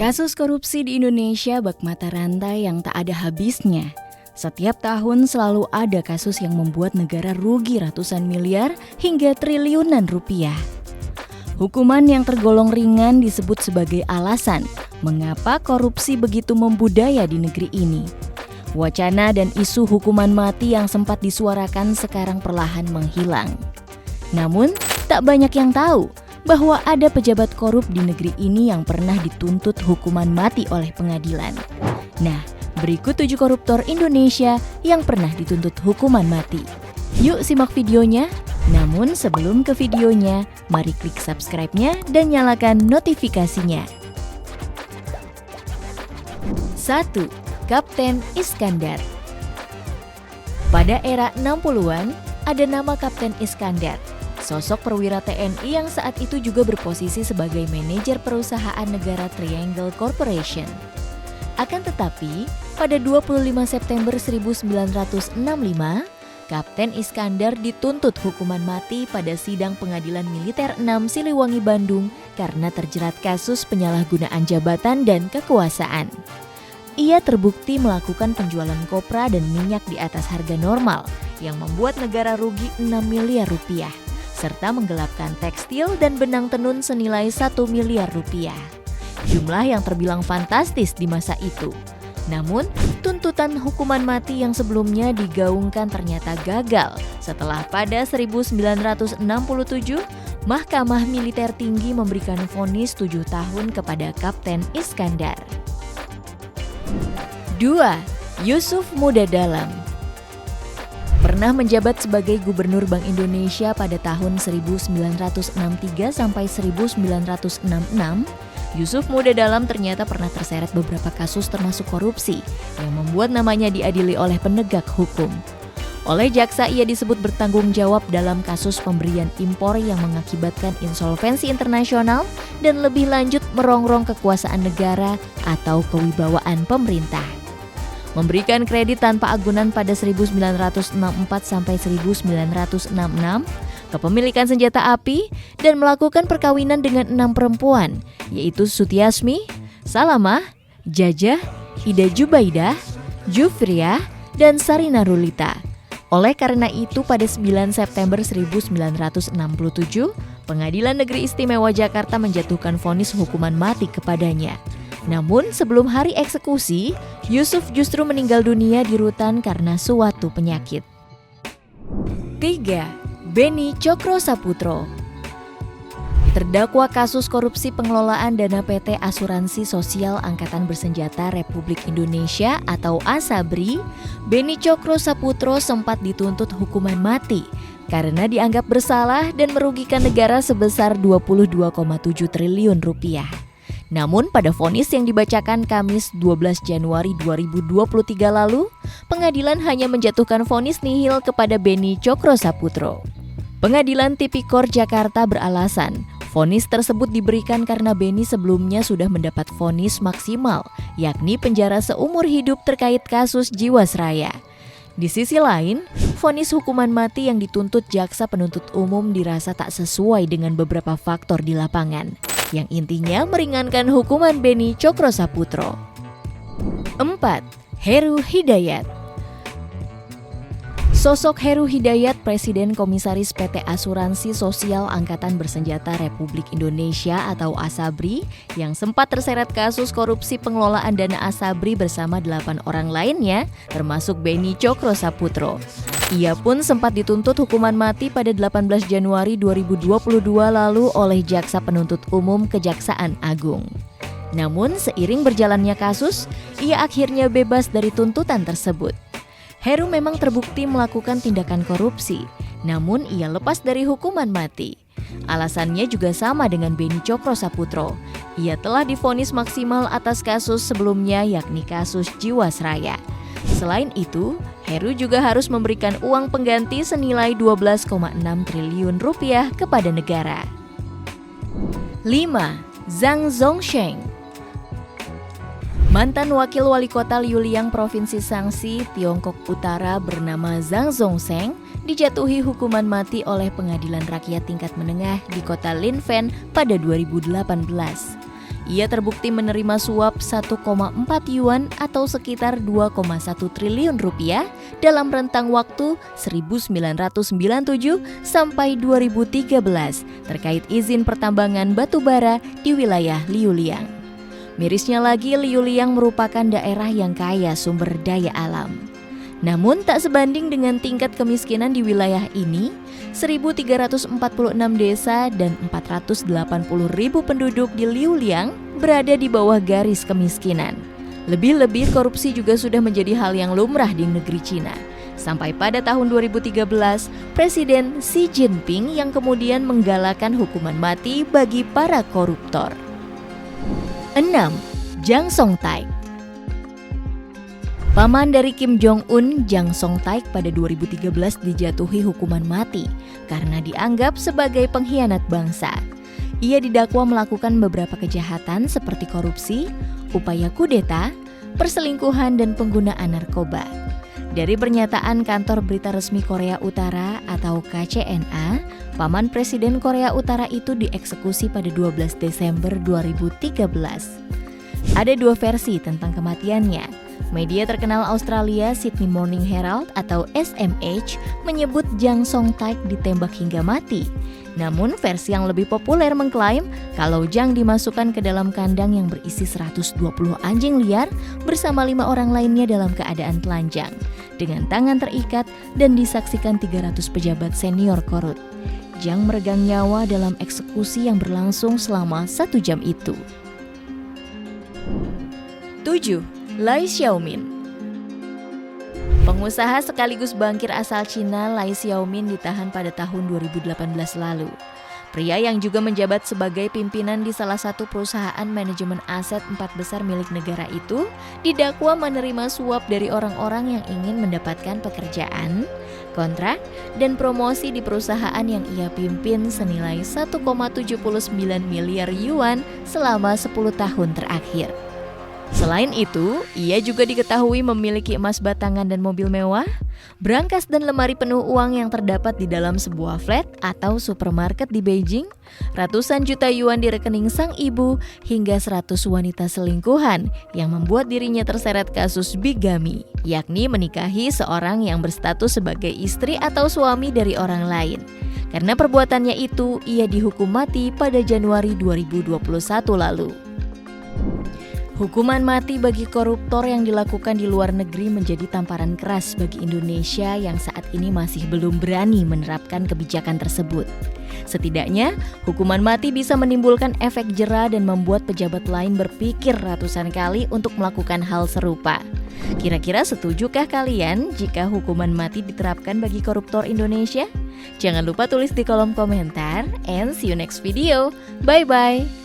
Kasus korupsi di Indonesia bak mata rantai yang tak ada habisnya. Setiap tahun selalu ada kasus yang membuat negara rugi ratusan miliar hingga triliunan rupiah. Hukuman yang tergolong ringan disebut sebagai alasan mengapa korupsi begitu membudaya di negeri ini. Wacana dan isu hukuman mati yang sempat disuarakan sekarang perlahan menghilang. Namun, tak banyak yang tahu bahwa ada pejabat korup di negeri ini yang pernah dituntut hukuman mati oleh pengadilan. Nah, berikut 7 koruptor Indonesia yang pernah dituntut hukuman mati. Yuk simak videonya. Namun sebelum ke videonya, mari klik subscribe-nya dan nyalakan notifikasinya. 1. Kapten Iskandar. Pada era 60-an, ada nama Kapten Iskandar, sosok perwira TNI yang saat itu juga berposisi sebagai manajer perusahaan negara Triangle Corporation. Akan tetapi, pada 25 September 1965, Kapten Iskandar dituntut hukuman mati pada sidang Pengadilan Militer 6 Siliwangi, Bandung karena terjerat kasus penyalahgunaan jabatan dan kekuasaan. Ia terbukti melakukan penjualan kopra dan minyak di atas harga normal yang membuat negara rugi 6 miliar rupiah, serta menggelapkan tekstil dan benang tenun senilai 1 miliar rupiah. Jumlah yang terbilang fantastis di masa itu. Namun, tuntutan hukuman mati yang sebelumnya digaungkan ternyata gagal setelah pada 1967 Mahkamah Militer Tinggi memberikan vonis 7 tahun kepada Kapten Iskandar. 2. Yusuf Muda Dalam. Pernah menjabat sebagai Gubernur Bank Indonesia pada tahun 1963 sampai 1966, Yusuf Muda Dalam ternyata pernah terseret beberapa kasus termasuk korupsi yang membuat namanya diadili oleh penegak hukum. Oleh jaksa ia disebut bertanggung jawab dalam kasus pemberian impor yang mengakibatkan insolvensi internasional dan lebih lanjut merongrong kekuasaan negara atau kewibawaan pemerintah. Memberikan kredit tanpa agunan pada 1964 sampai 1966, kepemilikan senjata api, dan melakukan perkawinan dengan 6 perempuan, yaitu Sutiasmi, Salamah, Jajah, Ida Jubaidah, Jufriyah, dan Sarina Rulita. Oleh karena itu pada 9 September 1967, Pengadilan Negeri Istimewa Jakarta menjatuhkan vonis hukuman mati kepadanya. Namun sebelum hari eksekusi, Yusuf justru meninggal dunia di rutan karena suatu penyakit. 3. Beni Cokrosaputro. Terdakwa kasus korupsi pengelolaan dana PT Asuransi Sosial Angkatan Bersenjata Republik Indonesia atau ASABRI, Beni Cokrosaputro sempat dituntut hukuman mati karena dianggap bersalah dan merugikan negara sebesar 22,7 triliun rupiah. Namun pada vonis yang dibacakan Kamis 12 Januari 2023 lalu, pengadilan hanya menjatuhkan vonis nihil kepada Beni Cokrosaputro. Pengadilan Tipikor Jakarta beralasan, vonis tersebut diberikan karena Beni sebelumnya sudah mendapat vonis maksimal, yakni penjara seumur hidup terkait kasus Jiwasraya. Di sisi lain, vonis hukuman mati yang dituntut jaksa penuntut umum dirasa tak sesuai dengan beberapa faktor di lapangan, yang intinya meringankan hukuman Beni Cokrosaputro. 4. Heru Hidayat. Sosok Heru Hidayat, Presiden Komisaris PT Asuransi Sosial Angkatan Bersenjata Republik Indonesia atau ASABRI yang sempat terseret kasus korupsi pengelolaan dana ASABRI bersama 8 orang lainnya, termasuk Beni Cokrosaputro. Ia pun sempat dituntut hukuman mati pada 18 Januari 2022 lalu oleh Jaksa Penuntut Umum Kejaksaan Agung. Namun seiring berjalannya kasus, ia akhirnya bebas dari tuntutan tersebut. Heru memang terbukti melakukan tindakan korupsi, namun ia lepas dari hukuman mati. Alasannya juga sama dengan Beni Cokrosaputro. Ia telah divonis maksimal atas kasus sebelumnya yakni kasus Jiwasraya. Selain itu, Heru juga harus memberikan uang pengganti senilai 12,6 triliun rupiah kepada negara. 5. Zhang Zhongsheng. Mantan Wakil Wali Kota Liuliang Provinsi Shaanxi, Tiongkok Utara bernama Zhang Zhongsheng dijatuhi hukuman mati oleh Pengadilan Rakyat Tingkat Menengah di kota Linfen pada 2018. ia terbukti menerima suap 1,4 yuan atau sekitar 2,1 triliun rupiah dalam rentang waktu 1997 sampai 2013 terkait izin pertambangan batu bara di wilayah Liuliang. Mirisnya lagi, Liuliang merupakan daerah yang kaya sumber daya alam. Namun tak sebanding dengan tingkat kemiskinan di wilayah ini, 1.346 desa dan 480.000 penduduk di Liuliang berada di bawah garis kemiskinan. Lebih-lebih korupsi juga sudah menjadi hal yang lumrah di negeri Cina. Sampai pada tahun 2013, Presiden Xi Jinping yang kemudian menggalakkan hukuman mati bagi para koruptor. 6. Jang Song-taek. Paman dari Kim Jong-un, Jang Song-taek pada 2013 dijatuhi hukuman mati karena dianggap sebagai pengkhianat bangsa. Ia didakwa melakukan beberapa kejahatan seperti korupsi, upaya kudeta, perselingkuhan, dan penggunaan narkoba. Dari pernyataan kantor berita resmi Korea Utara atau KCNA, paman Presiden Korea Utara itu dieksekusi pada 12 Desember 2013. Ada dua versi tentang kematiannya. Media terkenal Australia Sydney Morning Herald atau SMH menyebut Jang Song-taek ditembak hingga mati. Namun versi yang lebih populer mengklaim kalau Jang dimasukkan ke dalam kandang yang berisi 120 anjing liar bersama 5 orang lainnya dalam keadaan telanjang, dengan tangan terikat dan disaksikan 300 pejabat senior korut. Jang meregang nyawa dalam eksekusi yang berlangsung selama 1 jam itu. 7. Lai Xiaomin. Pengusaha sekaligus bankir asal Cina Lai Xiaomin ditahan pada tahun 2018 lalu. Pria yang juga menjabat sebagai pimpinan di salah satu perusahaan manajemen aset 4 besar milik negara itu didakwa menerima suap dari orang-orang yang ingin mendapatkan pekerjaan, kontrak, dan promosi di perusahaan yang ia pimpin senilai 1,79 miliar yuan selama 10 tahun terakhir. Selain itu, ia juga diketahui memiliki emas batangan dan mobil mewah, brankas dan lemari penuh uang yang terdapat di dalam sebuah flat atau supermarket di Beijing, ratusan juta yuan di rekening sang ibu, hingga 100 wanita selingkuhan yang membuat dirinya terseret kasus bigami, yakni menikahi seorang yang berstatus sebagai istri atau suami dari orang lain. Karena perbuatannya itu, ia dihukum mati pada Januari 2021 lalu. Hukuman mati bagi koruptor yang dilakukan di luar negeri menjadi tamparan keras bagi Indonesia yang saat ini masih belum berani menerapkan kebijakan tersebut. Setidaknya, hukuman mati bisa menimbulkan efek jera dan membuat pejabat lain berpikir ratusan kali untuk melakukan hal serupa. Kira-kira setujukah kalian jika hukuman mati diterapkan bagi koruptor Indonesia? Jangan lupa tulis di kolom komentar, and see you next video. Bye-bye!